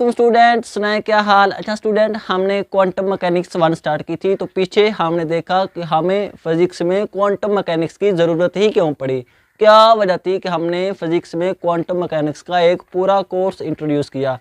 तुम स्टूडेंट सुनाए क्या हाल। अच्छा स्टूडेंट, हमने क्वांटम मैकेनिक्स 1 स्टार्ट की थी, तो पीछे हमने देखा कि हमें फिजिक्स में क्वांटम मैकेनिक्स की ज़रूरत ही क्यों पड़ी। क्या वजह थी कि हमने फिजिक्स में क्वांटम मैकेनिक्स का एक पूरा कोर्स इंट्रोड्यूस किया।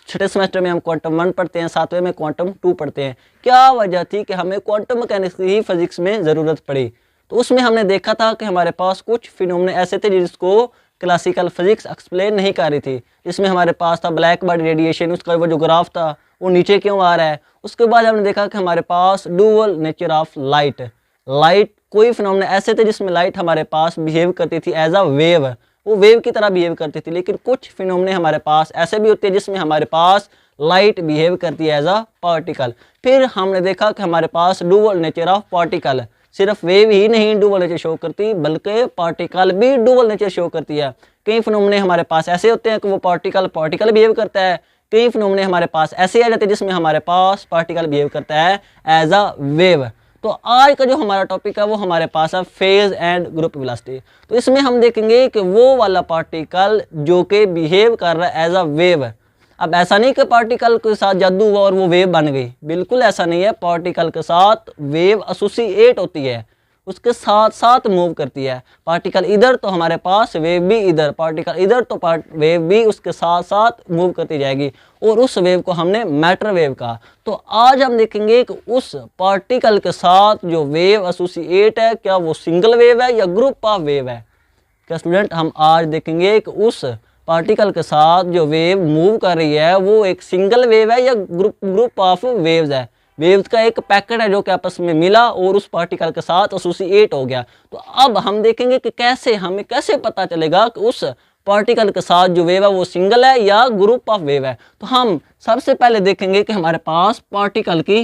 छठे सेमेस्टर में हम क्वांटम 1 पढ़ते हैं, 7वें में क्वांटम 2 पढ़ते हैं। क्या वजह थी कि हमें क्वांटम मैकेनिक्स की ही फिजिक्स में ज़रूरत पड़ी। तो उसमें हमने देखा था कि हमारे पास कुछ फिनोमेना ऐसे थे जिसको क्लासिकल फिजिक्स एक्सप्लेन नहीं कर रही थी। इसमें हमारे पास था ब्लैक बॉडी रेडिएशन, उसका वो जो ग्राफ था वो नीचे क्यों आ रहा है। उसके बाद हमने देखा कि हमारे पास डुअल नेचर ऑफ लाइट कोई फिनोमेना ऐसे थे जिसमें लाइट हमारे पास बिहेव करती थी एज अ वेव, वो वेव की तरह बिहेव करती थी। लेकिन कुछ फिनोमेना हमारे पास ऐसे भी होते हैं जिसमें हमारे पास लाइट बिहेव करती है एज अ पार्टिकल। फिर हमने देखा कि हमारे पास डुअल नेचर ऑफ पार्टिकल, सिर्फ वेव ही नहीं डुअल नेचर शो करती बल्कि पार्टिकल भी डुअल नेचर शो करती है। कई फिनोमेना हमारे पास ऐसे होते हैं कि वो पार्टिकल बिहेव करता है, कई फिनोमेना हमारे पास ऐसे आ जाते हैं जिसमें हमारे पास पार्टिकल बिहेव करता है एज अ वेव। तो आज का जो हमारा टॉपिक है वो हमारे पास है फेज एंड ग्रुप वेलोसिटी। तो इसमें हम देखेंगे कि वो वाला पार्टिकल जो कि बिहेव कर रहा है एज अ वेव। अब ऐसा नहीं कि पार्टिकल के साथ जादू हुआ और वो वेव बन गई, बिल्कुल ऐसा नहीं है। पार्टिकल के साथ वेव एसोसिएट होती है, उसके साथ साथ मूव करती है। पार्टिकल इधर तो हमारे पास वेव भी इधर, पार्टिकल इधर तो वेव भी उसके साथ साथ मूव करती जाएगी। और उस वेव को हमने मैटर वेव कहा। तो आज हम देखेंगे कि उस पार्टिकल के साथ जो वेव एसोसिएट है, क्या वो सिंगल वेव है या ग्रुप ऑफ वेव है। क्या स्टूडेंट, हम आज देखेंगे कि उस पार्टिकल के साथ जो वेव मूव कर रही है वो एक सिंगल वेव है या ग्रुप ऑफ वेव्स है। वेव्स का एक पैकेट है जो कि आपस में मिला और उस पार्टिकल के साथ एसोसिएट हो गया। तो अब हम देखेंगे कि हमें कैसे पता चलेगा कि उस पार्टिकल के साथ जो वेव है वो सिंगल है या ग्रुप ऑफ वेव है। तो हम सबसे पहले देखेंगे कि हमारे पास पार्टिकल की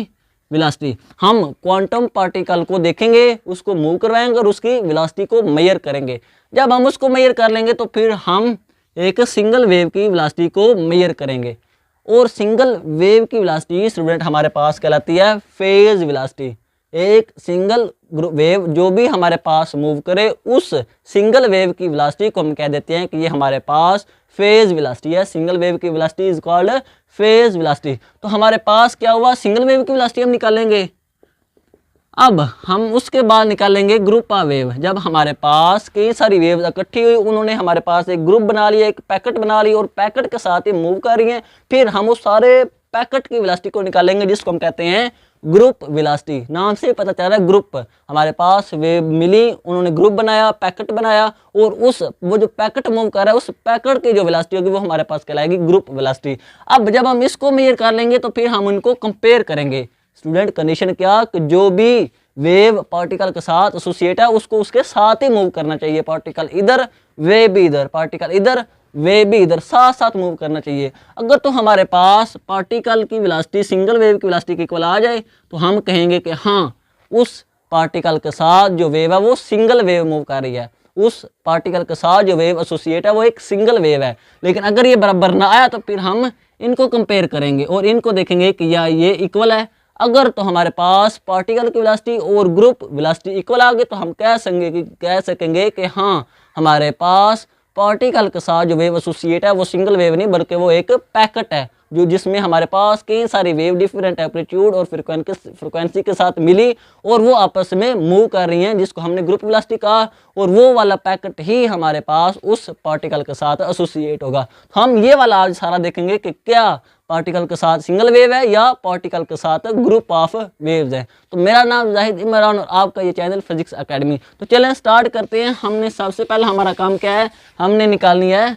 वेलोसिटी, हम क्वांटम पार्टिकल को देखेंगे, उसको मूव करवाएंगे और उसकी वेलोसिटी को मेजर करेंगे। जब हम उसको मेजर कर लेंगे तो फिर हम एक सिंगल वेव की वेलोसिटी को मेजर करेंगे। और सिंगल वेव की वेलोसिटी स्टूडेंट हमारे पास कहलाती है फेज वेलोसिटी। एक सिंगल वेव जो भी हमारे पास मूव करे उस सिंगल वेव की वेलोसिटी को हम कह देते हैं कि ये हमारे पास फेज वेलोसिटी है। सिंगल वेव की velocity is called phase velocity. तो हमारे पास क्या हुआ, सिंगल वेव की वेलोसिटी हम निकालेंगे। अब हम उसके बाद निकालेंगे ग्रुप ऑफ वेव। जब हमारे पास कई सारी वेव इकट्ठी हुई, उन्होंने हमारे पास एक ग्रुप बना लिया, एक पैकेट बना ली और पैकेट के साथ ही मूव कर रही हैं। फिर हम उस सारे पैकेट की वेलोसिटी को निकालेंगे जिसको हम कहते हैं ग्रुप वेलोसिटी। नाम से पता चल रहा है ग्रुप, हमारे पास वेव मिली, उन्होंने ग्रुप बनाया, पैकेट बनाया और वो जो पैकेट मूव कर रहा है उस पैकेट की जो वेलोसिटी होगी वो हमारे पास कहलाएगी ग्रुप वेलोसिटी। अब जब हम इसको मेजर कर लेंगे तो फिर हम उनको कंपेयर करेंगे। स्टूडेंट, कंडीशन क्या कि जो भी वेव पार्टिकल के साथ एसोसिएट है उसको उसके साथ ही मूव करना चाहिए। पार्टिकल इधर वेव भी इधर, पार्टिकल इधर वेव भी इधर, साथ साथ मूव करना चाहिए। अगर तो हमारे पास पार्टिकल की वेलोसिटी सिंगल वेव की वेलोसिटी के इक्वल आ जाए तो हम कहेंगे कि हाँ, उस पार्टिकल के साथ जो वेव है वो सिंगल वेव मूव कर रही है, उस पार्टिकल के साथ जो वेव एसोसिएट है वो एक सिंगल वेव है। लेकिन अगर ये बराबर ना आया तो फिर हम इनको कंपेयर करेंगे और इनको देखेंगे कि या ये इक्वल है। अगर तो हमारे पास पार्टिकल की वेलोसिटी और ग्रुप वेलोसिटी इक्वल आ गए तो हम कह सकेंगे कि हाँ, हमारे पास पार्टिकल के साथ जो वेव एसोसिएट है वो सिंगल वेव नहीं बल्कि वो एक पैकेट है, जो जिसमें हमारे पास कई सारी वेव डिफरेंट एम्पलीट्यूड और फ्रिक्वेंसी के साथ मिली और वो आपस में मूव कर रही हैं, जिसको हमने ग्रुप वेलोसिटी कहा। और वो वाला पैकेट ही हमारे पास उस पार्टिकल के साथ एसोसिएट होगा। हम ये वाला आज सारा देखेंगे कि क्या पार्टिकल के साथ सिंगल वेव है या पार्टिकल के साथ ग्रुप ऑफ वेव्स है। तो मेरा नाम जाहिद इमरान और आपका ये चैनल फिजिक्स एकेडमी। तो चलें स्टार्ट करते हैं। हमने सबसे पहले हमारा काम क्या है, हमने निकालनी है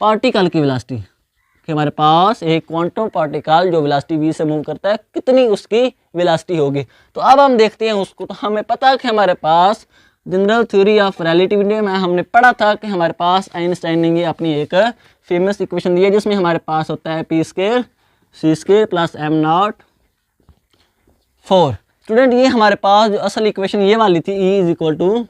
पार्टिकल की वेलोसिटी कि हमारे पास एक क्वांटम पार्टिकल जो वेलोसिटी v से मूव करता है कितनी उसकी वेलोसिटी होगी। तो अब हम देखते हैं उसको। तो हमें पता है कि हमारे पास जनरल थ्योरी ऑफ रिलेटिविटी में हमने पढ़ा था कि हमारे पास आइंस्टाइन ने ये अपनी एक फेमस इक्वेशन दी है जिसमें हमारे पास होता है p square c square plus m not 4। Student, ये हमारे पास जो असल इक्वेशन ये वाली थी E is equal to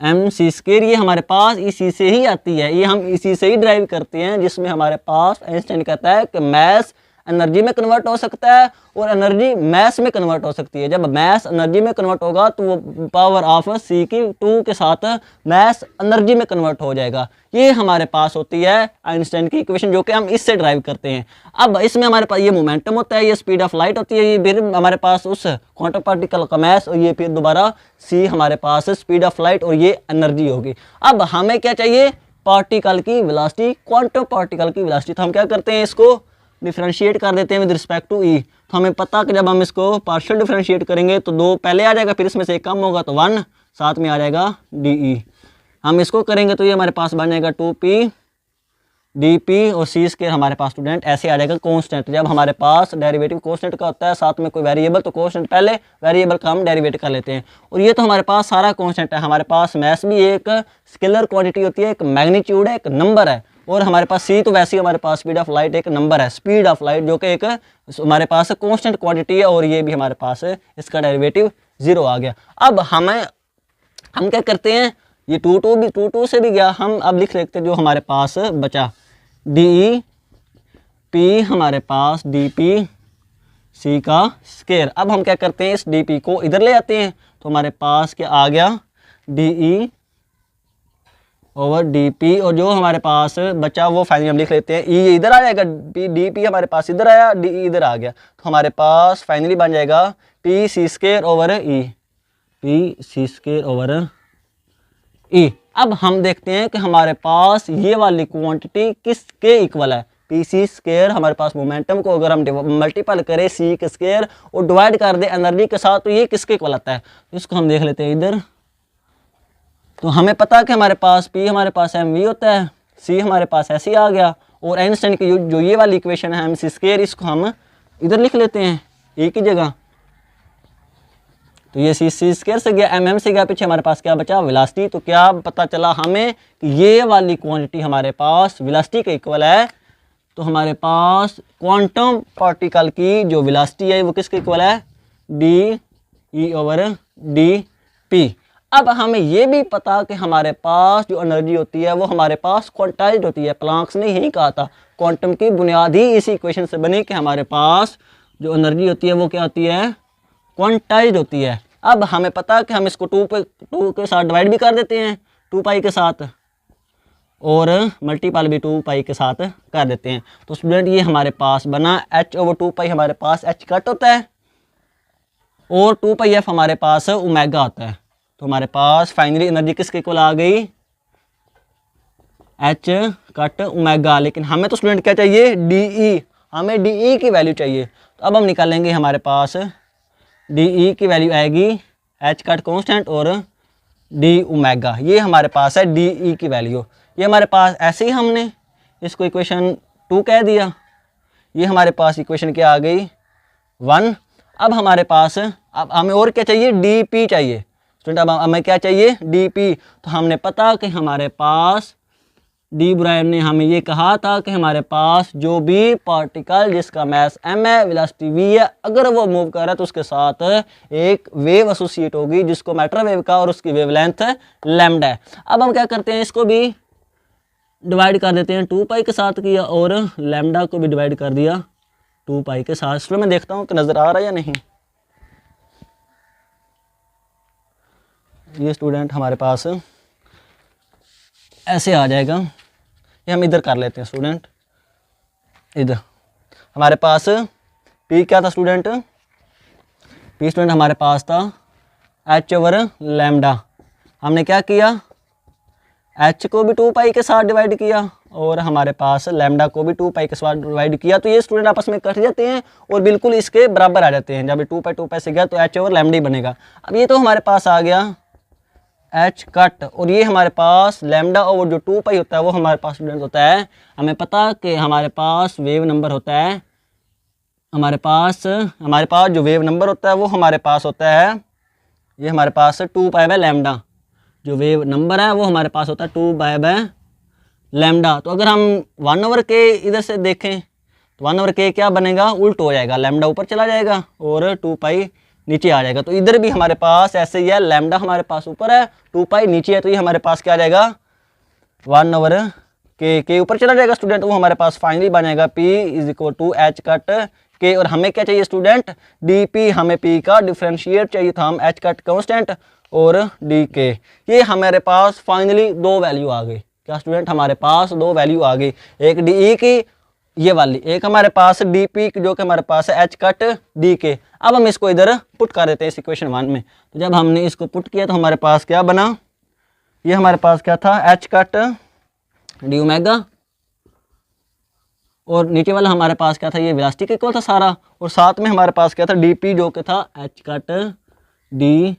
M C square, ये हमारे पास इसी से ही आती है, ये हम इसी से ही ड्राइव करते हैं, जिसमें हमारे पास आइंस्टाइन कहता है कि मास एनर्जी में कन्वर्ट हो सकता है और एनर्जी मैस में कन्वर्ट हो सकती है। जब मैस एनर्जी में कन्वर्ट होगा तो वो पावर ऑफ सी की 2 के साथ मैस एनर्जी में कन्वर्ट हो जाएगा। ये हमारे पास होती है आइंस्टाइन की इक्वेशन, जो कि हम इससे ड्राइव करते हैं। अब इसमें हमारे पास ये मोमेंटम होता है, ये स्पीड ऑफ लाइट होती है, ये फिर हमारे पास उस क्वांटम पार्टिकल का मैस, और ये फिर दोबारा सी हमारे पास स्पीड ऑफ लाइट, और ये एनर्जी होगी। अब हमें क्या चाहिए? पार्टिकल की वेलोसिटी, क्वांटम पार्टिकल की वेलोसिटी। तो हम क्या करते हैं, इसको डिफरेंशिएट कर देते हैं विद रिस्पेक्ट टू ई। तो हमें पता कि जब हम इसको पार्शियल डिफरेंशिएट करेंगे तो 2 पहले आ जाएगा, फिर इसमें से 1 कम होगा तो 1, साथ में आ जाएगा डी ई। हम इसको करेंगे तो ये हमारे पास बन जाएगा 2p डी और सी स्क्वायर हमारे पास स्टूडेंट ऐसे आ जाएगा कांस्टेंट। जब हमारे पास डेरिवेटिव कांस्टेंट का होता है साथ में कोई वेरिएबल, तो कांस्टेंट पहले, वेरिएबल का हम डेरिवेटिव कर लेते हैं। और ये तो हमारे पास सारा कांस्टेंट है। हमारे पास मैस भी एक स्केलर क्वांटिटी होती है, एक मैग्नीट्यूड है, एक नंबर है, और हमारे पास सी तो वैसे ही हमारे पास स्पीड ऑफ लाइट एक नंबर है, स्पीड ऑफ लाइट, जो कि एक हमारे पास कांस्टेंट क्वांटिटी है, और ये भी हमारे पास इसका डेरिवेटिव 0 आ गया। अब हम क्या करते हैं, ये 2 से भी गया, हम अब लिख लेते हैं जो हमारे पास बचा, डी पी हमारे पास डी पी सी का स्केयर। अब हम क्या करते हैं, इस डी पी को इधर ले आते हैं, तो हमारे पास क्या आ गया, D E over D P, और जो हमारे पास बचा वो फाइनली हम लिख लेते हैं, ई इधर आ जाएगा, डी पी हमारे पास इधर आया, डी ई इधर आ गया, तो हमारे पास फाइनली बन जाएगा पी सी स्केयर ओवर ई, पी सी स्केयर ओवर ई। अब हम देखते हैं कि हमारे पास ये वाली क्वांटिटी किसके इक्वल है, पी सी स्केयर। हमारे पास मोमेंटम को अगर हम मल्टीपल करें सी के स्केयर और डिवाइड कर दे एनर्जी के साथ, तो ये किसके इक्वल आता है, इसको हम देख लेते हैं इधर। तो हमें पता है कि हमारे पास पी हमारे पास एम वी होता है, सी हमारे पास ऐसे ही आ गया, और आइंस्टाइन की जो ये वाली इक्वेशन है एम सी स्केयर, इसको हम इधर लिख लेते हैं ए की जगह। तो ये सी स्केयर से गया, एम से गया, पीछे हमारे पास क्या बचा, वेलोसिटी। तो क्या पता चला हमें कि ये वाली क्वांटिटी हमारे पास वेलोसिटी के इक्वल है। तो हमारे पास क्वांटम पार्टिकल की जो वेलोसिटी है वो किसके इक्वल है, D E over D P. अब हमें ये भी पता कि हमारे पास जो एनर्जी होती है वो हमारे पास क्वांटाइज्ड होती है। प्लांक्स ने यही कहा था, क्वांटम की बुनियाद ही इसी इक्वेशन से बनी कि हमारे पास जो एनर्जी होती है वो क्या होती है, क्वांटाइज्ड होती है। अब हमें पता कि हम इसको 2 के साथ डिवाइड भी कर देते हैं, 2 पाई के साथ, और मल्टीपल भी 2 पाई के साथ कर देते हैं। तो स्टूडेंट ये हमारे पास बना h ओवर 2 पाई, हमारे पास h कट होता है, और 2 पाई f हमारे पास ओमेगा होता है। तो हमारे पास फाइनली एनर्जी किसके इक्वल आ गई, h कट ओमेगा। लेकिन हमें तो स्टूडेंट क्या चाहिए, डी ई, हमें डी ई की वैल्यू चाहिए। तो अब हम निकालेंगे, हमारे पास डी ई की वैल्यू आएगी एच कट कॉन्स्टेंट और डी ओमेगा, ये हमारे पास है डी ई की वैल्यू। ये हमारे पास ऐसे ही हमने इसको इक्वेशन 2 कह दिया, ये हमारे पास इक्वेशन क्या आ गई 1। अब हमारे पास अब हमें और क्या चाहिए, डी पी चाहिए स्टूडेंट। अब हमें क्या चाहिए, डी पी। तो हमने पता कि हमारे पास डी ब्रायर ने हमें ये कहा था कि हमारे पास जो भी पार्टिकल जिसका मैस m है, वेलोसिटी v है, अगर वो मूव कर रहा है तो उसके साथ एक वेव एसोसिएट होगी जिसको मैटर वेव का, और उसकी वेवलेंथ लैम्डा है। अब हम क्या करते हैं, इसको भी डिवाइड कर देते हैं, 2 पाई के साथ किया, और लैम्डा को भी डिवाइड कर दिया 2 पाई के साथ। इसमें मैं देखता हूँ कि नज़र आ रहा है या नहीं। ये स्टूडेंट हमारे पास ऐसे आ जाएगा, ये हम इधर कर लेते हैं स्टूडेंट। इधर हमारे पास P क्या था स्टूडेंट, P स्टूडेंट हमारे पास था H ओवर लैम्डा। हमने क्या किया, H को भी 2 पाई के साथ डिवाइड किया, और हमारे पास लैम्डा को भी 2 पाई के साथ डिवाइड किया। तो ये स्टूडेंट आपस में कट जाते हैं और बिल्कुल इसके बराबर आ जाते हैं। जब 2 पाई से गया तो H ओवर लैम्डा ही बनेगा। अब ये तो हमारे पास आ गया H कट, और ये हमारे पास लैम्डा ओवर जो 2 पाई होता है वो हमारे पास स्टूडेंट होता है, हमें पता कि हमारे पास वेव नंबर होता है, हमारे पास जो वेव नंबर होता है वो हमारे पास होता है, ये हमारे पास 2 पाई बाय लैम्डा, जो वेव नंबर है वो हमारे पास होता है 2 पाई बाय लैम्डा। तो अगर हम 1 ओवर के इधर से देखें तो 1 ओवर के क्या बनेगा, उल्ट हो जाएगा, लैम्डा ऊपर चला जाएगा और 2 पाई नीचे आ जाएगा। तो इधर भी हमारे पास ऐसे ही है, लैम्डा हमारे पास ऊपर है, 2 पाई नीचे है, तो ये हमारे पास क्या आ जाएगा 1 ओवर के ऊपर चला जाएगा स्टूडेंट, वो हमारे पास फाइनली बन जाएगा P is equal to H cut K. और हमें क्या चाहिए स्टूडेंट, डी पी, हमें P का डिफरेंशिएट चाहिए था, हम एच कट कॉन्स्टेंट और डी के। ये हमारे पास फाइनली दो वैल्यू आ गई। क्या स्टूडेंट, हमारे पास दो वैल्यू आ गई, एक डी ई की ये वाली, एक हमारे पास डी पी जो कि हमारे पास है एच कट डी के। अब हम इसको इधर पुट कर देते हैं इस इक्वेशन 1 में। तो जब हमने इसको पुट किया तो हमारे पास क्या बना, ये हमारे पास क्या था, एच कट डी ओमेगा, और नीचे वाला हमारे पास क्या था, ये वेलोसिटी के इक्वल था सारा, और साथ में हमारे पास क्या था, डी पी जो कि था एच कट डी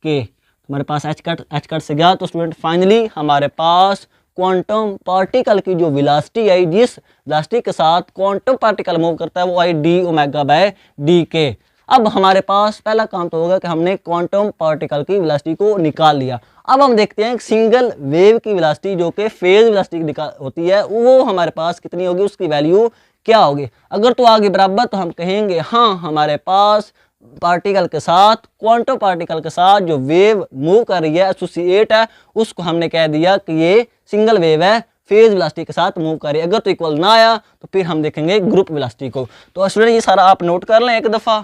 के। हमारे पास एच कट से गया। तो स्टूडेंट फाइनली हमारे पास क्वांटम पार्टिकल की जो वेलोसिटी आई, जिस वेलोसिटी के साथ क्वांटम पार्टिकल मूव करता है, वो I D omega by D के। अब हमारे पास पहला काम तो होगा कि हमने क्वांटम पार्टिकल की वेलोसिटी को निकाल लिया। अब हम देखते हैं सिंगल वेव की वेलोसिटी जो कि फेज वेलोसिटी होती है, वो हमारे पास कितनी होगी, उसकी वैल्यू क्या होगी। अगर तो आगे बराबर तो हम कहेंगे हाँ हमारे पास पार्टिकल के साथ, क्वांटम पार्टिकल के साथ जो वेव मूव कर रही है, एसोसिएट है, उसको हमने कह दिया कि ये सिंगल वेव है, फेज वेलोसिटी के साथ मूव कर रही है। अगर तो इक्वल ना आया तो फिर हम देखेंगे ग्रुप वेलोसिटी को। तो स्टूडेंट ये सारा आप नोट कर लें एक दफ़ा,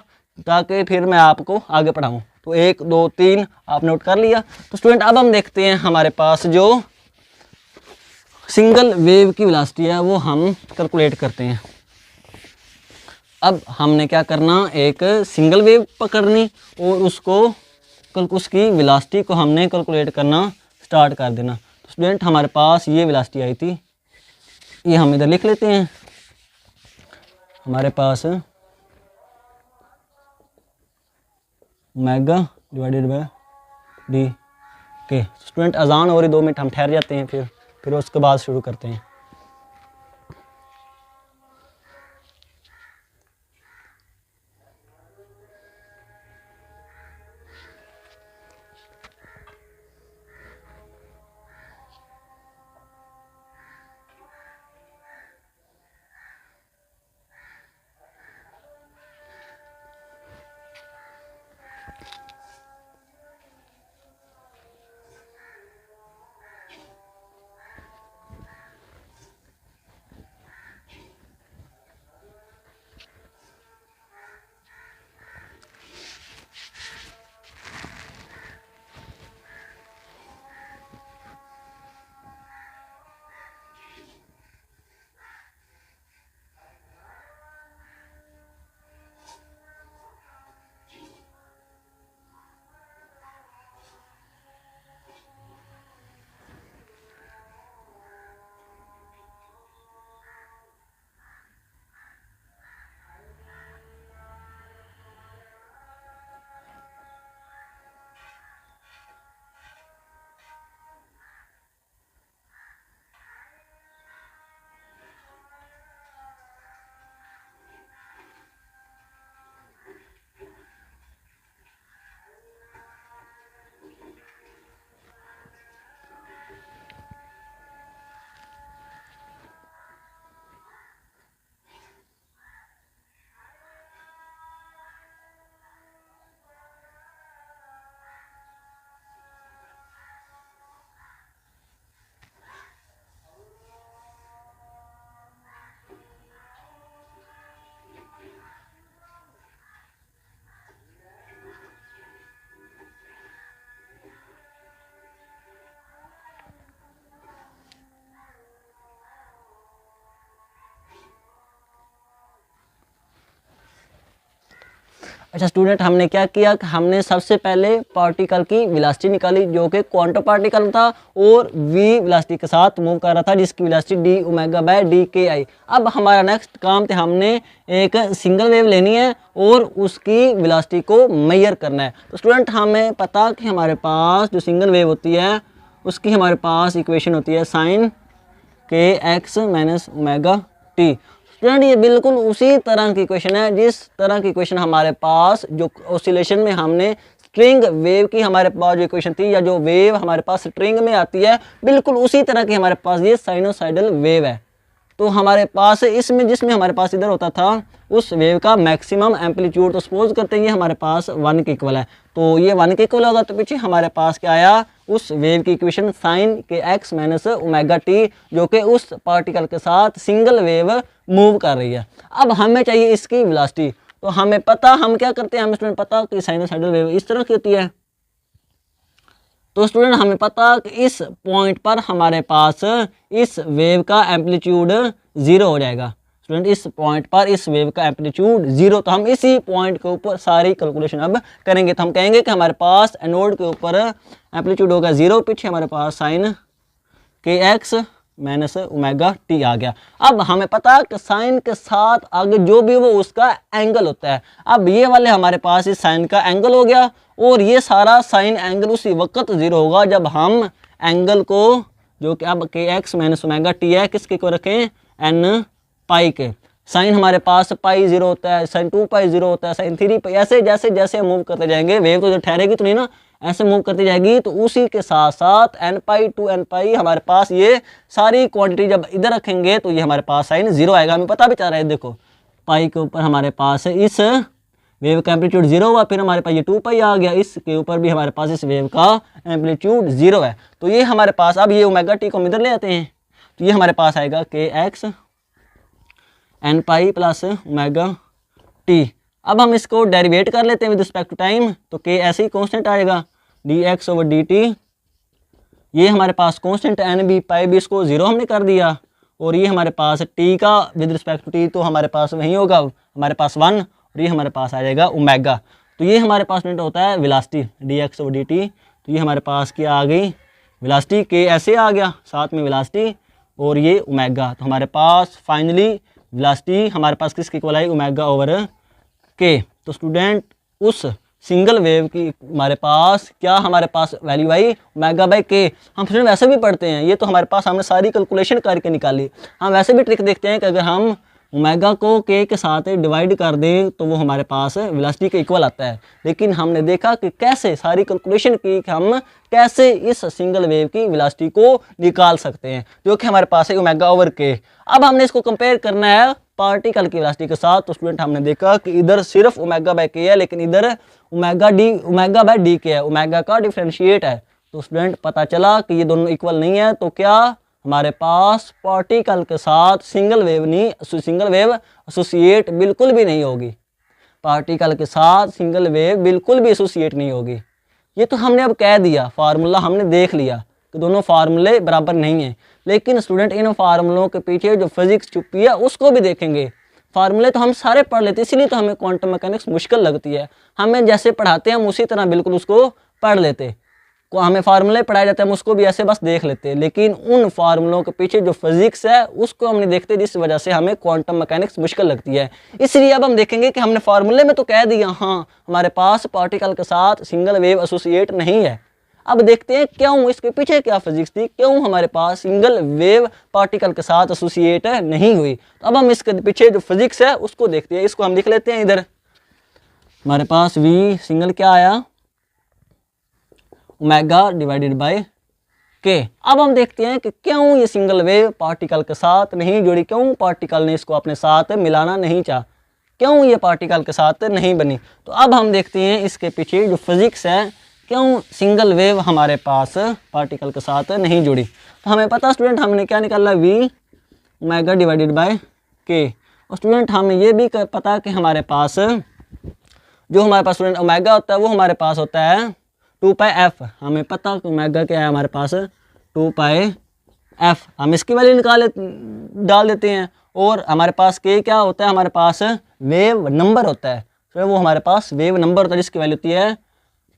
ताकि फिर मैं आपको आगे पढ़ाऊँ। तो 1 2 3 आप नोट कर लिया। तो स्टूडेंट अब हम देखते हैं हमारे पास जो सिंगल वेव की वेलोसिटी है वो हम कैलकुलेट करते हैं। अब हमने क्या करना, एक सिंगल वेव पकड़नी और उसकी वेलोसिटी को हमने कैलकुलेट करना स्टार्ट कर देना। तो स्टूडेंट हमारे पास ये वेलोसिटी आई थी, ये हम इधर लिख लेते हैं। हमारे पास ओमेगा डिवाइडेड बाय डी के। स्टूडेंट अजान हो रही, 2 मिनट हम ठहर जाते हैं, फिर उसके बाद शुरू करते हैं। अच्छा स्टूडेंट, हमने क्या किया कि हमने सबसे पहले पार्टिकल की वेलोसिटी निकाली जो कि क्वांटम पार्टिकल था और वी वेलोसिटी के साथ मूव कर रहा था, जिसकी velocity D omega by D के आई। अब हमारा नेक्स्ट काम थे, हमने एक सिंगल वेव लेनी है और उसकी वेलोसिटी को मेजर करना है। तो स्टूडेंट हमें पता कि हमारे पास जो सिंगल वेव होती है उसकी हमारे पास इक्वेशन होती है साइन के x minus omega T. Student ये बिल्कुल उसी तरह की इक्वेशन है जिस तरह की इक्वेशन हमारे पास जो ऑसिलेशन में हमने स्ट्रिंग वेव की हमारे पास जो इक्वेशन थी, या जो वेव हमारे पास स्ट्रिंग में आती है, बिल्कुल उसी तरह की हमारे पास ये साइनोसाइडल वेव है। तो हमारे पास इसमें जिसमें हमारे पास इधर होता था उस वेव का मैक्सिमम एम्पलीट्यूड, तो सपोज करते हैं ये हमारे पास 1 के इक्वल है, तो ये 1 के इक्वल होगा, तो पीछे हमारे पास क्या आया, उस वेव की इक्वेशन साइन के एक्स माइनस ओमेगा टी, जो कि उस पार्टिकल के साथ सिंगल वेव मूव कर रही है। अब हमें चाहिए इसकी वेलोसिटी, तो हमें पता, हम क्या करते हैं, हमें स्टूडेंट पता कि साइनोसाइडल वेव इस तरह की होती है, तो स्टूडेंट हमें पता कि इस पॉइंट पर हमारे पास इस वेव का एम्पलीट्यूड 0 हो जाएगा। स्टूडेंट इस पॉइंट पर इस वेव का एम्पलीट्यूड 0, तो हम इसी पॉइंट के ऊपर सारी कैलकुलेशन अब करेंगे। तो हम कहेंगे कि हमारे पास एनोड के ऊपर एम्पलीट्यूड होगा 0, पीछे हमारे पास साइन के एक्स माइनस ओमेगा टी आ गया। अब हमें पता कि साइन के साथ आगे जो भी वो उसका एंगल होता है। अब ये वाले हमारे पास इस साइन का एंगल हो गया, और ये सारा साइन एंगल उसी वक्त 0 होगा जब हम एंगल को, जो कि अब के एक्स माइनस ओमेगा टी है, किसके को रखें, एन पाई के। साइन हमारे पास पाई 0 होता है, साइन 2 पाई 0 होता है, साइन 3 पाई, ऐसे जैसे जैसे मूव करते जाएंगे, वेव तो जो ठहरेगी तो नहीं ना, ऐसे मूव करती जाएगी, तो उसी के साथ साथ एन पाई टू एन पाई हमारे पास ये सारी क्वांटिटी जब इधर रखेंगे तो ये हमारे पास साइन 0 आएगा। हमें पता भी चल रहा है, देखो पाई के ऊपर हमारे पास इस वेव का एम्पलीट्यूड 0 हुआ, फिर हमारे पास ये 2 पाई आ गया, इसके ऊपर भी हमारे पास इस वेव का एम्पलीट्यूड 0 है। तो ये हमारे पास, अब ये ओमेगा टी को हम इधर ले आते हैं, तो ये हमारे पास आएगा K X N pi plus omega T. अब हम इसको डेरिवेट कर लेते हैं विद रिस्पेक्ट टू टाइम, तो के ऐसे ही कॉन्स्टेंट आएगा D x over D T, ये हमारे पास कॉन्स्टेंट एन बी पाई बी, इसको 0 हमने कर दिया, और ये हमारे पास टी का विद रिस्पेक्ट टू टी तो हमारे पास वही होगा, हमारे पास 1, और ये हमारे पास आ जाएगा ओमेगा। तो ये हमारे पास मिनट होता है velocity D x over D T, तो ये हमारे पास क्या आ गई, वेलोसिटी के ऐसे आ गया, साथ में वेलोसिटी और ये ओमेगा। तो हमारे पास फाइनली वेलोसिटी हमारे पास किसकी इक्वल आई, ओमेगा ओवर के। तो स्टूडेंट उस सिंगल वेव की हमारे पास क्या, हमारे पास वैल्यू आई ओमेगा बाई के। हम स्टूडेंट वैसे भी पढ़ते हैं, ये तो हमारे पास हमने सारी कैलकुलेशन करके निकाली। हम वैसे भी ट्रिक देखते हैं कि अगर हम ओमेगा को के साथ डिवाइड कर दें तो वो हमारे पास वेलोसिटी के इक्वल आता है। लेकिन हमने देखा कि कैसे सारी कैलकुलेशन की कि हम कैसे इस सिंगल वेव की वेलोसिटी को निकाल सकते हैं, जो कि हमारे पास है ओमेगा ओवर के। अब हमने इसको कंपेयर करना है पार्टिकल की वेलोसिटी के साथ। तो स्टूडेंट हमने देखा कि इधर सिर्फ ओमेगा बाई के है, लेकिन इधर ओमेगा बाई डी के है, ओमेगा का डिफरेंशिएट है। तो स्टूडेंट पता चला कि ये दोनों इक्वल नहीं है, तो क्या हमारे पास पार्टिकल के साथ सिंगल वेव एसोसिएट बिल्कुल भी नहीं होगी। पार्टिकल के साथ सिंगल वेव बिल्कुल भी एसोसिएट नहीं होगी। ये तो हमने अब कह दिया, फार्मूला हमने देख लिया कि दोनों फार्मूले बराबर नहीं हैं। लेकिन स्टूडेंट इन फार्मूलों के पीछे जो फिजिक्स छुपी है उसको भी देखेंगे। फार्मूले तो हम सारे पढ़ लेते हैं, इसीलिए तो हमें क्वांटम मैकेनिक्स मुश्किल लगती है। हमें जैसे पढ़ाते हैं हम उसी तरह बिल्कुल उसको पढ़ लेते, हमें फार्मूले पढ़ाए जाते हैं हम उसको भी ऐसे बस देख लेते हैं। लेकिन उन फार्मूलों के पीछे जो फिजिक्स है उसको हम नहीं देखते, जिस वजह से हमें क्वांटम मैकेनिक्स मुश्किल लगती है। इसलिए अब हम देखेंगे कि हमने फार्मूले में तो कह दिया हाँ हमारे पास पार्टिकल के साथ सिंगल वेव एसोसिएट नहीं है। अब देखते हैं क्यों, इसके पीछे क्या फिजिक्स थी, क्यों हमारे पास सिंगल वेव पार्टिकल के साथ एसोसिएट नहीं हुई। तो अब हम इसके पीछे जो फिजिक्स है उसको देखते हैं। इसको हम लिख लेते हैं इधर, हमारे पास वी सिंगल क्या आया, ओमेगा डिवाइडेड बाय के। अब हम देखते हैं कि क्यों ये सिंगल वेव पार्टिकल के साथ नहीं जुड़ी, क्यों पार्टिकल ने इसको अपने साथ मिलाना नहीं चाहा, क्यों ये पार्टिकल के साथ नहीं बनी। तो अब हम देखते हैं इसके पीछे जो फिजिक्स है, क्यों सिंगल वेव हमारे पास पार्टिकल के साथ नहीं जुड़ी। तो हमें पता स्टूडेंट हमने क्या निकाला, वी ओमेगा डिवाइडेड बाय के। और स्टूडेंट हमें ये भी पता कि हमारे पास जो हमारे पास स्टूडेंट ओमेगा होता है वो हमारे पास होता है 2 पाई एफ। हमें पता कि ओमेगा क्या है हमारे पास 2 पाई एफ। हम इसकी वैल्यू डाल देते हैं। और हमारे पास के क्या होता है, हमारे पास वेव नंबर होता है। तो वो हमारे पास वेव नंबर होता है जिसकी वैल्यू होती है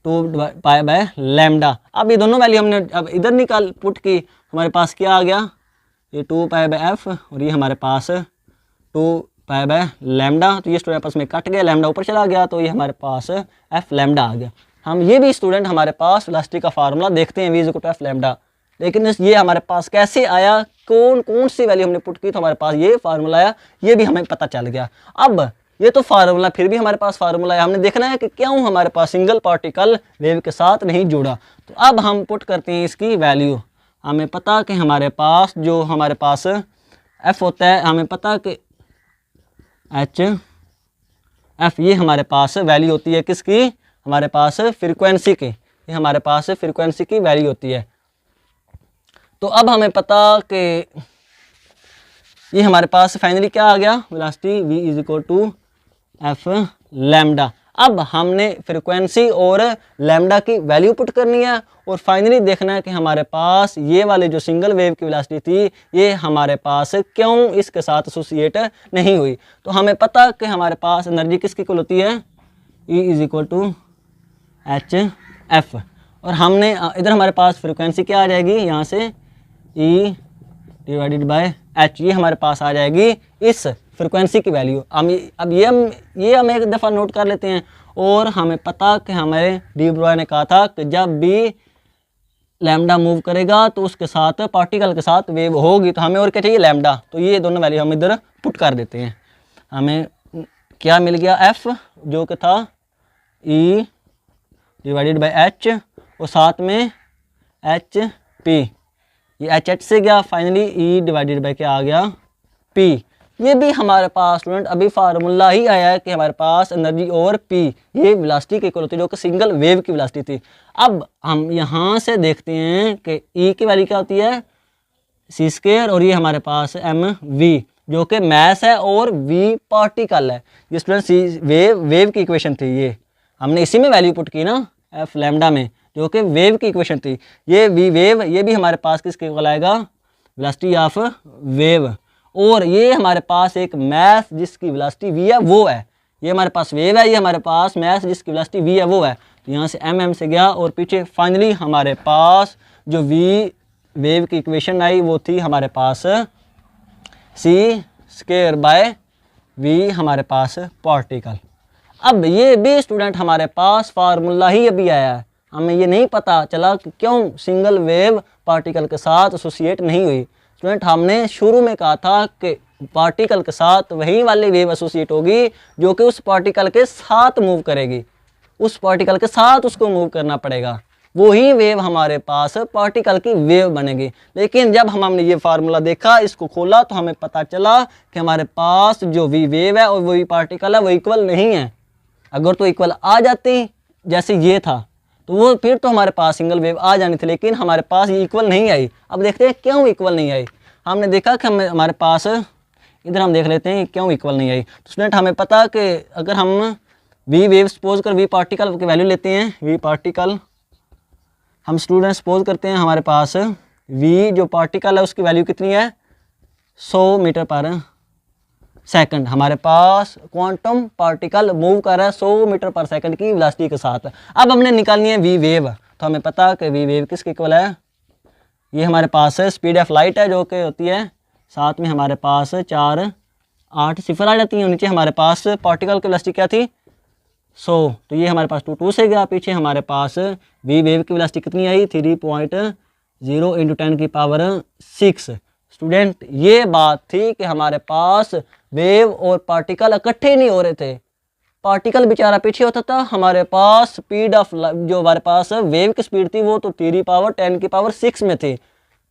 2 पाई बाय लैम्डा। अब ये दोनों वैल्यू हमने अब इधर निकाल पुट की, हमारे पास क्या आ गया, ये 2 पाई बाय एफ और ये हमारे पास 2 पाई बाय लैम्डा। तो ये स्टूडेंट आपस में कट गया, लैम्डा ऊपर चला गया, तो ये हमारे पास एफ लैम्डा आ गया। हम ये भी स्टूडेंट हमारे पास वेलोसिटी का फार्मूला देखते हैं, V is equal to F lambda. लेकिन ये हमारे पास कैसे आया, कौन सी वैल्यू हमने पुट की तो हमारे पास ये फार्मूला आया, ये भी हमें पता चल गया। अब ये तो फार्मूला, फिर भी हमारे पास फार्मूला है, हमने देखना है कि क्यों हमारे पास सिंगल पार्टिकल वेव के साथ नहीं जुड़ा। तो अब हम पुट करते हैं इसकी वैल्यू। हमें पता कि हमारे पास जो हमारे पास एफ होता है, हमें पता कि एच एफ ये हमारे पास वैल्यू होती है किसकी, हमारे पास फ्रीक्वेंसी की, ये हमारे पास फ्रीक्वेंसी की वैल्यू होती है। तो अब हमें पता कि ये हमारे पास फाइनली क्या आ गया, velocity v is equal to F lambda. अब हमने फ्रीक्वेंसी और लैम्डा की वैल्यू पुट करनी है और फाइनली देखना है कि हमारे पास ये वाले जो सिंगल वेव की वेलोसिटी थी ये हमारे पास क्यों इसके साथ एसोसिएट नहीं हुई। तो हमें पता कि हमारे पास एनर्जी किसकी इक्वल होती है, E is equal to H F, और हमने इधर हमारे पास फ्रीक्वेंसी क्या आ जाएगी, यहाँ से E डिवाइडेड बाय एच, ये हमारे पास आ जाएगी इस फ्रीक्वेंसी की वैल्यू। अब ये हम एक दफ़ा नोट कर लेते हैं। और हमें पता कि हमारे डी ब्रॉय ने कहा था कि जब भी लैम्डा मूव करेगा तो उसके साथ पार्टिकल के साथ वेव होगी। तो हमें और क्या चाहिए, लैम्डा। तो ये दोनों वैल्यू हम इधर पुट कर देते हैं। हमें क्या मिल गया, एफ जो कि था ई डिवाइडेड बाई एच और साथ में एच पी, ये एच एच से गया, फाइनली ई डिवाइडेड बाई क्या आ गया, पी। ये भी हमारे पास स्टूडेंट अभी फार्मूला ही आया है कि हमारे पास एनर्जी और पी ये वेलोसिटी की इक्वल होती है जो कि सिंगल वेव की वेलोसिटी थी। अब हम यहाँ से देखते हैं कि ई की वैल्यू क्या होती है, सी स्क्वायर, और ये हमारे पास एम वी जो कि मैस है और वी पार्टिकल है। ये स्टूडेंट सी वेव की इक्वेशन थी, ये हमने इसी में वैल्यू पुट की ना एफ लैम्डा में, जो कि वेव की इक्वेशन थी। ये वी वेव ये भी हमारे पास किसके इक्वल आएगा, वेलोसिटी ऑफ वेव। और ये हमारे पास एक मैस जिसकी वेलोसिटी वी है वो है, ये हमारे पास वेव है, ये हमारे पास मैस जिसकी वेलोसिटी वी है वो है। तो यहाँ से एम से गया और पीछे फाइनली हमारे पास जो वी वेव की इक्वेशन आई वो थी हमारे पास सी स्क्वायर बाय वी हमारे पास पार्टिकल। अब ये भी स्टूडेंट हमारे पास फार्मूला ही अभी आया है, हमें ये नहीं पता चला कि क्यों सिंगल वेव पार्टिकल के साथ एसोसिएट नहीं हुई। स्टूडेंट हमने शुरू में कहा था कि पार्टिकल के साथ वही वाली वेव एसोसिएट होगी जो कि उस पार्टिकल के साथ मूव करेगी, उस पार्टिकल के साथ उसको मूव करना पड़ेगा, वही वेव हमारे पास पार्टिकल की वेव बनेगी। लेकिन जब हमने ये फार्मूला देखा, इसको खोला, तो हमें पता चला कि हमारे पास जो वी वेव है और वही पार्टिकल है वो इक्वल नहीं है। अगर तो इक्वल आ जाती जैसे ये था तो वो फिर तो हमारे पास सिंगल वेव आ जानी थी, लेकिन हमारे पास ये इक्वल नहीं आई। अब देखते हैं क्यों इक्वल नहीं आई। हमने देखा कि हमारे पास इधर हम देख लेते हैं क्यों इक्वल नहीं आई। तो स्टूडेंट हमें पता कि अगर हम वी वेव सपोज कर वी पार्टिकल की वैल्यू लेते हैं, वी पार्टिकल हम स्टूडेंट सपोज करते हैं हमारे पास वी जो पार्टिकल है उसकी वैल्यू कितनी है, 100 मीटर पर सेकंड। हमारे पास क्वांटम पार्टिकल मूव कर रहा है 100 मीटर पर सेकंड की वेलोसिटी के साथ। अब हमने निकालनी है वी वेव, तो हमें पता कि वी वेव किसके इक्वल है, ये हमारे पास स्पीड ऑफ लाइट है जो कि होती है, साथ में हमारे पास 4 8 सिफर आ जाती है, नीचे हमारे पास पार्टिकल की वेलोसिटी क्या थी 100, तो ये हमारे पास 2 से गया, पीछे हमारे पास वी वेव की वेलोसिटी कितनी आई 3.0 × 10⁶। स्टूडेंट ये बात थी कि हमारे पास वेव और पार्टिकल इकट्ठे नहीं हो रहे थे, पार्टिकल बेचारा पीछे होता था, हमारे पास स्पीड ऑफ जो हमारे पास वेव की स्पीड थी वो तो 3 × 10⁶ में थी,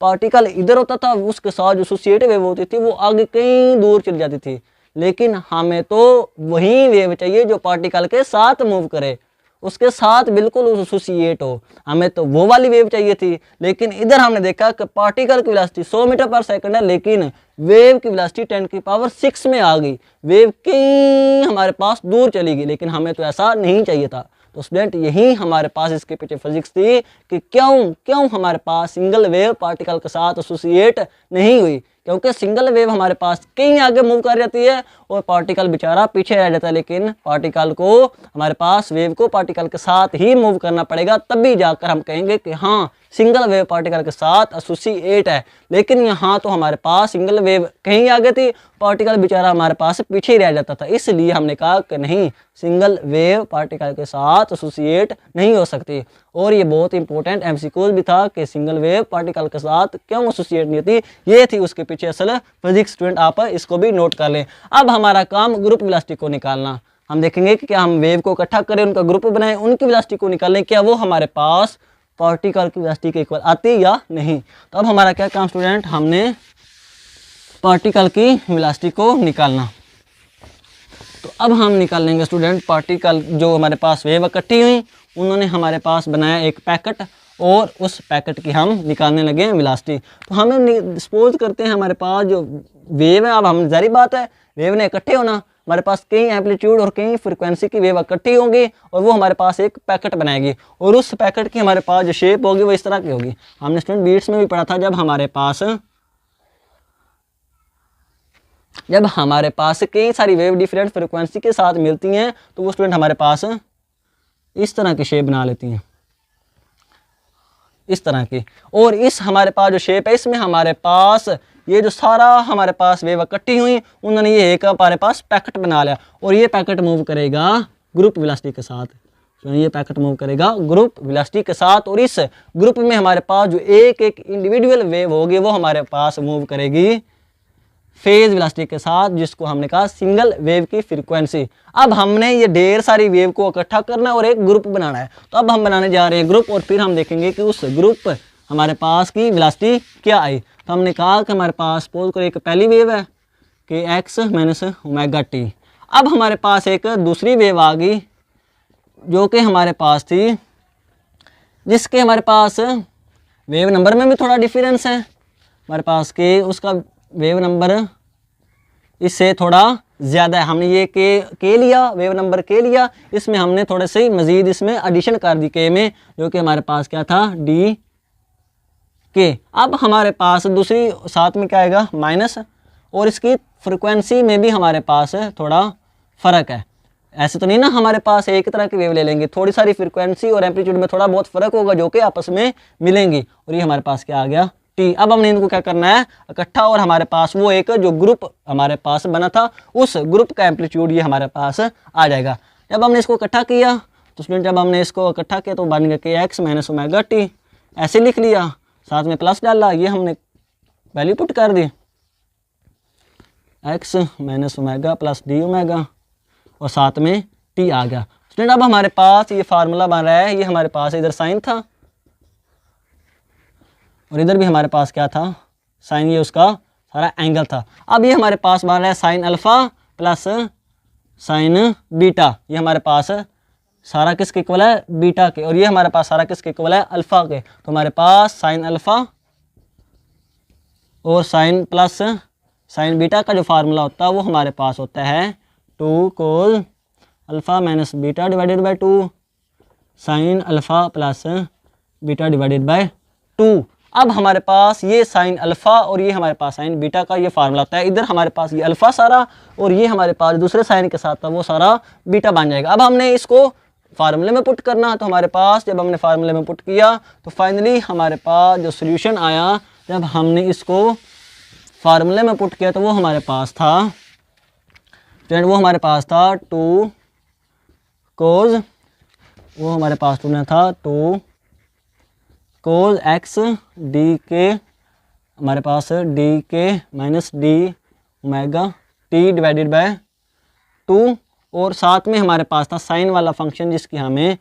पार्टिकल इधर होता था, उसके साथ जो एसोसिएट वेव होती थी वो आगे कहीं दूर चली जाती थी। लेकिन हमें तो वही वेव चाहिए जो पार्टिकल के साथ मूव करे, उसके साथ बिल्कुल एसोसिएट हो, हमें तो वो वाली वेव चाहिए थी। लेकिन इधर हमने देखा कि पार्टिकल की वेलोसिटी 100 मीटर पर सेकंड है, लेकिन वेव की वेलोसिटी 10⁶ में आ गई, वेव कहीं हमारे पास दूर चली गई, लेकिन हमें तो ऐसा नहीं चाहिए था। तो स्टूडेंट यही हमारे पास इसके पीछे फिजिक्स थी कि क्यों हमारे पास सिंगल वेव पार्टिकल के साथ एसोसिएट नहीं हुई, क्योंकि सिंगल वेव हमारे पास कहीं आगे मूव कर जाती है और पार्टिकल बेचारा पीछे रह जाता है। लेकिन पार्टिकल को हमारे पास वेव को पार्टिकल के साथ ही मूव करना पड़ेगा, तभी जाकर हम कहेंगे कि हाँ सिंगल वेव पार्टिकल के साथ एसोसिएट है। लेकिन यहाँ तो हमारे पास सिंगल वेव कहीं आगे थी, पार्टिकल बेचारा हमारे पास पीछे ही रह जाता था, इसलिए हमने कहा कि नहीं सिंगल वेव पार्टिकल के साथ एसोसिएट नहीं हो सकती। और ये बहुत इंपॉर्टेंट एमसीक्यूज भी था कि सिंगल वेव पार्टिकल के साथ क्यों एसोसिएट नहीं होती, ये थी उसके पीछे असल फिजिक्स। स्टूडेंट आप इसको भी नोट कर लें। अब हमारा काम ग्रुप वेलोसिटी को निकालना, हम देखेंगे कि क्या हम वेव को इकट्ठा करें, उनका ग्रुप बनाएं, उनकी वेलोसिटी को निकालें, क्या वो हमारे पास पार्टिकल की वेलोसिटी के इक्वल आती है या नहीं। तो अब हमारा क्या काम स्टूडेंट, हमने पार्टिकल की वेलोसिटी को निकालना। तो अब हम निकाल लेंगे स्टूडेंट पार्टिकल, जो हमारे पास वेव इकट्ठी हुई, उन्होंने हमारे पास बनाया एक पैकेट और उस पैकेट की हम निकालने लगे वेलोसिटी। तो हमें सपोज करते हैं हमारे पास जो वेव है, अब हम जारी बात है वेव ने इकट्ठे होना, हमारे पास कई एम्पलीट्यूड और कई फ्रिक्वेंसी की वेव इकट्ठी होंगी और वो हमारे पास एक पैकेट बनाएगी और उस पैकेट की हमारे पास जो शेप होगी वो इस तरह की होगी। हमने स्टूडेंट बीट्स में भी पढ़ा था, जब हमारे पास कई सारी वेव डिफरेंट फ्रिक्वेंसी के साथ मिलती हैं तो वो स्टूडेंट हमारे पास इस तरह की शेप बना लेती हैं, इस तरह की। और इस हमारे पास जो शेप है इसमें हमारे पास ये जो सारा हमारे पास वेव इकट्ठी हुई, उन्होंने ये एक हमारे पास पैकेट बना लिया और ये पैकेट मूव करेगा ग्रुप वेलोसिटी के साथ। तो ये पैकेट मूव करेगा ग्रुप वेलोसिटी के साथ और इस ग्रुप में हमारे पास जो एक एक इंडिविजुअल वेव होगी वो हमारे पास मूव करेगी फेज वेलोसिटी के साथ, जिसको हमने कहा सिंगल वेव की फ्रीक्वेंसी। अब हमने ये ढेर सारी वेव को इकट्ठा करना है और एक ग्रुप बनाना है। तो अब हम बनाने जा रहे हैं ग्रुप और फिर हम देखेंगे कि उस ग्रुप हमारे पास की वेलोसिटी क्या आई। तो हमने कहा कि हमारे पास सपोज करो एक पहली वेव है कि x माइनस ओमेगा टी। अब हमारे पास एक दूसरी वेव आ गई जो कि हमारे पास थी, जिसके हमारे पास वेव नंबर में भी थोड़ा डिफरेंस है हमारे पास के, उसका वेव नंबर इससे थोड़ा ज़्यादा है। हमने ये के लिया, वेव नंबर के लिया, इसमें हमने थोड़े से मज़ीद इसमें एडिशन कर दी के में, जो कि हमारे पास क्या था डी के। अब हमारे पास दूसरी साथ में क्या आएगा माइनस, और इसकी फ्रिक्वेंसी में भी हमारे पास थोड़ा फ़र्क है। ऐसे तो नहीं ना हमारे पास एक तरह की वेव ले लेंगे, थोड़ी सारी फ्रिक्वेंसी और एम्पलीट्यूड में थोड़ा बहुत फ़र्क होगा जो कि आपस में मिलेंगी। और ये हमारे पास क्या आ गया टी। अब हमने इनको क्या करना है इकट्ठा, और हमारे पास वो एक जो ग्रुप हमारे पास बना था उस ग्रुप का एम्पलीट्यूड ये हमारे पास आ जाएगा। जब हमने इसको इकट्ठा किया तो स्टूडेंट जब हमने इसको इकट्ठा किया तो बन गया कि एक्स माइनस ओमेगा टी, ऐसे लिख लिया, साथ में प्लस डाला, ये हमने वैल्यू पुट कर दी X minus omega plus D omega और साथ में टी आ गया। स्टूडेंट अब हमारे पास ये फार्मूला बन रहा है, ये हमारे पास इधर साइन था और इधर भी हमारे पास क्या था साइन, ये उसका सारा एंगल था। अब ये हमारे पास बन रहा है sine alpha plus sign beta, ये हमारे पास सारा किसके इक्वल है बीटा के, और ये हमारे पास सारा किसके इक्वल है अल्फ़ा के। तो हमारे पास साइन अल्फ़ा और साइन प्लस साइन बीटा का जो फार्मूला होता है वो हमारे पास होता है 2 cos alpha minus beta divided by 2 sine alpha plus beta divided by 2। अब हमारे पास ये साइन अल्फ़ा और ये हमारे पास साइन बीटा का ये फार्मूला होता है। इधर हमारे पास ये अल्फ़ा सारा और ये हमारे पास दूसरे साइन के साथ था वो सारा बीटा बन जाएगा। अब हमने इसको फार्मूले में पुट करना, तो हमारे पास जब हमने फार्मूले में पुट किया तो फाइनली हमारे पास जो सोल्यूशन आया जब हमने इसको फार्मूले में पुट किया तो वो हमारे पास था स्टूडेंट, वो हमारे पास था 2 cos, वो हमारे पास था 2 cos x डी के, हमारे पास डी के minus D omega T divided by 2, और साथ में हमारे पास था साइन वाला फंक्शन जिसकी हमें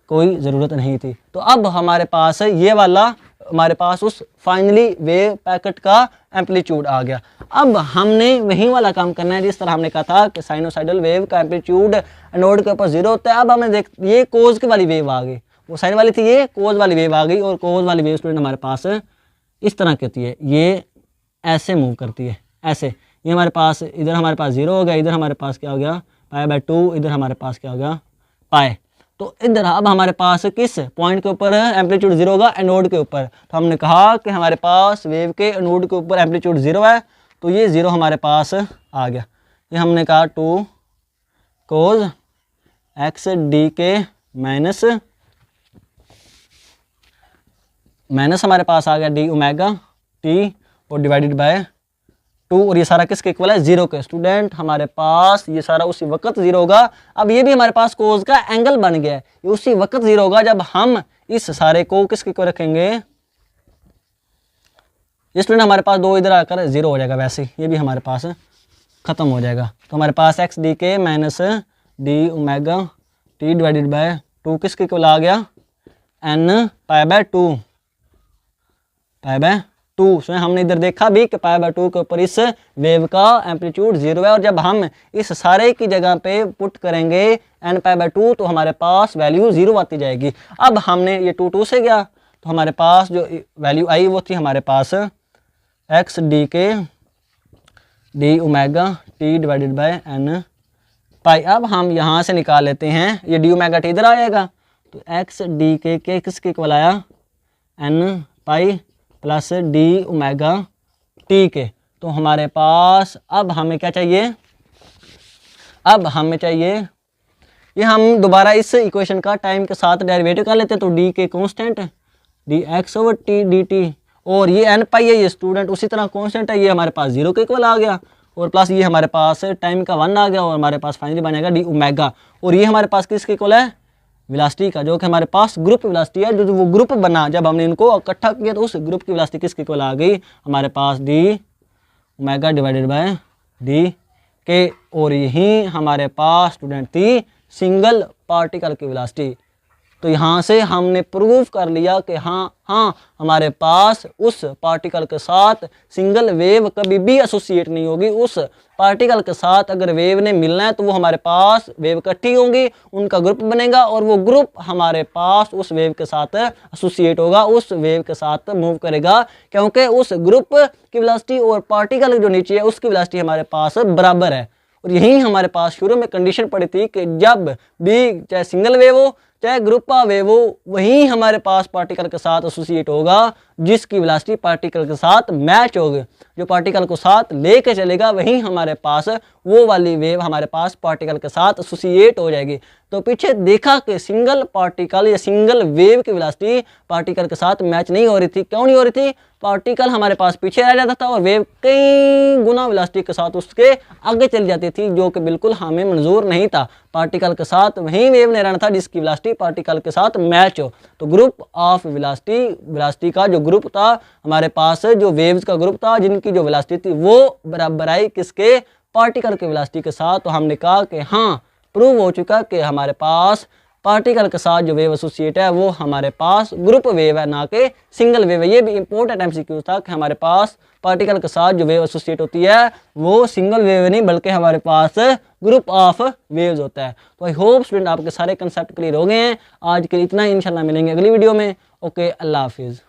कोई ज़रूरत नहीं थी। तो अब हमारे पास ये वाला हमारे पास उस फाइनली वेव पैकेट का एम्पलीट्यूड आ गया। अब हमने वही वाला काम करना है जिस तरह हमने कहा था कि साइनोसाइडल वेव का एम्पलीट्यूड एनोड के ऊपर 0 होता है। अब हमें देख ये कोज की वाली वेव आ गई, वो साइन वाली थी, ये कोज वाली वेव आ गई, और कोज वाली वेव स्टूडेंट हमारे पास इस तरह की होती है, ये ऐसे मूव करती है ऐसे। ये हमारे पास इधर हमारे पास 0 हो गया, इधर हमारे पास क्या हो गया पाई बाय 2, इधर हमारे पास क्या हो गया पाई। तो इधर अब हमारे पास किस पॉइंट के ऊपर एम्पलीट्यूड 0 होगा एनोड के ऊपर। तो हमने कहा कि हमारे पास वेव के एनोड के ऊपर एम्पलीट्यूड 0 है, तो ये 0 हमारे पास आ गया। ये हमने कहा 2 cos x डी के माइनस हमारे पास आ गया डी ओमेगा टी और डिवाइडेड बाय 2, और ये सारा किसके इक्वल है 0 के। स्टूडेंट हमारे पास ये सारा उसी वक्त 0 होगा। अब ये भी हमारे पास कोज का एंगल बन गया है, ये उसी वक्त 0 होगा जब हम इस सारे को किसके इक्वल रखेंगे। ये स्टूडेंट हमारे पास 2 इधर आकर 0 हो जाएगा, वैसे ये भी हमारे पास खत्म हो जाएगा। तो हमारे पास एक्स डी के minus D omega T divided by 2 किसके इक्वल आ गया n पाई बाय 2 2 उसमें हमने इधर देखा भी कि π/2 के ऊपर इस वेव का एम्पलीट्यूड 0 है, और जब हम इस सारे की जगह पे पुट करेंगे n π/2 तो हमारे पास वैल्यू 0 आती जाएगी। अब हमने ये 2 से गया तो हमारे पास जो वैल्यू आई वो थी हमारे पास x डी के D omega T divided by n पाई। अब हम यहाँ से निकाल लेते हैं, ये डी ओमेगा टी इधर आएगा तो x डी के किसके इक्वल आया n pi plus D omega T के। तो हमारे पास अब हमें क्या चाहिए, अब हमें चाहिए ये हम दोबारा इस इक्वेशन का टाइम के साथ डेरिवेटिव कर लेते हैं। तो डी के constant D x over T D T, और ये एन पाई है, ये स्टूडेंट उसी तरह कांस्टेंट है, ये हमारे पास 0 के इक्वल आ गया, और प्लस ये हमारे पास टाइम का 1 आ गया, और हमारे पास फाइनली बन जाएगा डी ओमेगा। और ये हमारे पास किसके इक्वल है, वेलोसिटी का, जो कि हमारे पास ग्रुप वेलोसिटी है। जो वो ग्रुप बना जब हमने इनको इकट्ठा किया तो उस ग्रुप की वेलोसिटी किसके इक्वल आ गई, हमारे पास D omega divided by D K. और यही हमारे पास स्टूडेंट थी सिंगल पार्टिकल की वेलोसिटी। तो यहाँ से हमने प्रूव कर लिया कि हाँ हमारे पास उस पार्टिकल के साथ सिंगल वेव कभी भी एसोसिएट नहीं होगी। उस पार्टिकल के साथ अगर वेव ने मिलना है तो वो हमारे पास वेव इकट्ठी होंगी, उनका ग्रुप बनेगा, और वो ग्रुप हमारे पास उस वेव के साथ एसोसिएट होगा, उस वेव के साथ मूव करेगा, क्योंकि उस ग्रुप की वेलोसिटी और पार्टिकल जो नीचे है उसकी वेलोसिटी हमारे पास बराबर है। और यही हमारे पास शुरू में कंडीशन पड़ी थी कि जब भी चाहे सिंगल वेव हो चाहे ग्रुप ऑफ वेव हो, वही हमारे पास पार्टिकल के साथ एसोसिएट होगा जिसकी वेलोसिटी पार्टिकल के साथ मैच होगी। जो पार्टिकल को साथ लेके चलेगा वही हमारे पास वो वाली वेव हमारे पास पार्टिकल के साथ एसोसिएट हो जाएगी। तो पीछे देखा कि सिंगल पार्टिकल या सिंगल वेव की वेलोसिटी पार्टिकल के साथ मैच नहीं हो रही थी। क्यों नहीं हो रही थी, पार्टिकल हमारे पास पीछे रह जाता था और वेव कई गुना वेलोसिटी के साथ उसके आगे चली जाती थी, जो कि बिल्कुल हमें मंजूर नहीं था। पार्टिकल के साथ वही वेव ने रहना था जिसकी वेलोसिटी पार्टिकल के साथ मैच हो। तो ग्रुप ऑफ वेलोसिटी का जो ग्रुप था हमारे पास, जो वेव्स का ग्रुप था जिनकी जो वेलोसिटी थी वो बराबर आई किसके, पार्टिकल के वेलोसिटी के साथ। तो हमने कहा कि हाँ प्रूव हो चुका कि हमारे पास पार्टिकल के साथ जो वेव एसोसिएट है वो हमारे पास ग्रुप वेव है, ना कि सिंगल वेव है। ये भी इंपॉर्टेंट एमसीक्यू था कि हमारे पास पार्टिकल के साथ जो वेव एसोसिएट होती है वो सिंगल वेव नहीं बल्कि हमारे पास ग्रुप ऑफ वेव्स होता है। तो आई होप स्टूडेंट आपके सारे कंसेप्ट क्लियर हो गए हैं। आज के लिए इतना ही, इंशाल्लाह मिलेंगे अगली वीडियो में। ओके, अल्लाह हाफिज़।